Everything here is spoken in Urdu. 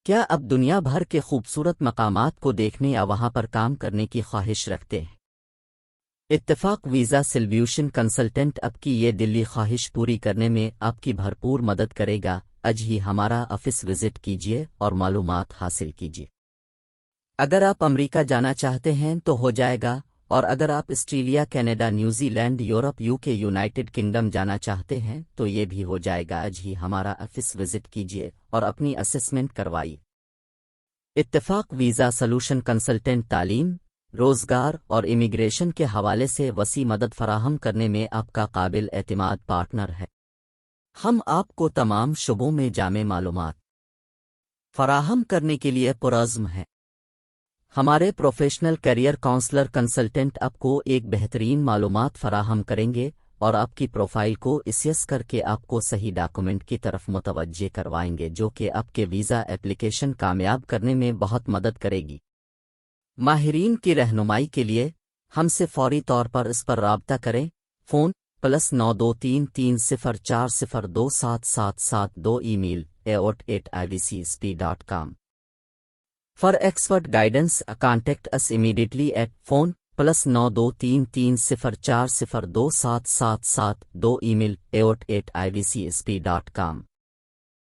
کیا اب دنیا بھر کے خوبصورت مقامات کو دیکھنے یا وہاں پر کام کرنے کی خواہش رکھتے ہیں؟ اتفاق ویزا سولوشن کنسلٹنٹ آپ کی یہ دلی خواہش پوری کرنے میں آپ کی بھرپور مدد کرے گا۔ آج ہی ہمارا آفس وزٹ کیجیے اور معلومات حاصل کیجیے۔ اگر آپ امریکہ جانا چاہتے ہیں تو ہو جائے گا، اور اگر آپ Australia, Canada, New Zealand, Europe, UK، United kingdom جانا چاہتے ہیں تو یہ بھی ہو جائے گا۔ آج ہی ہمارا آفس وزٹ کیجیے اور اپنی اسسمنٹ کروائیے۔ اتفاق ویزا سولوشن کنسلٹنٹ تعلیم، روزگار اور امیگریشن کے حوالے سے وسیع مدد فراہم کرنے میں آپ کا قابل اعتماد پارٹنر ہے۔ ہم آپ کو تمام شعبوں میں جامع معلومات فراہم کرنے کے لیے پرعزم ہیں۔ ہمارے پروفیشنل کیریئر کاؤنسلر کنسلٹنٹ آپ کو ایک بہترین معلومات فراہم کریں گے اور آپ کی پروفائل کو اسیس کر کے آپ کو صحیح ڈاکومنٹ کی طرف متوجہ کروائیں گے، جو کہ آپ کے ویزا ایپلیکیشن کامیاب کرنے میں بہت مدد کرے گی۔ ماہرین کی رہنمائی کے لیے ہم سے فوری طور پر اس پر رابطہ کریں۔ Phone +923340277772، email aot@ivcsp.com۔ For expert guidance, contact us immediately at phone +923340277772, email aot@ivcsp.com۔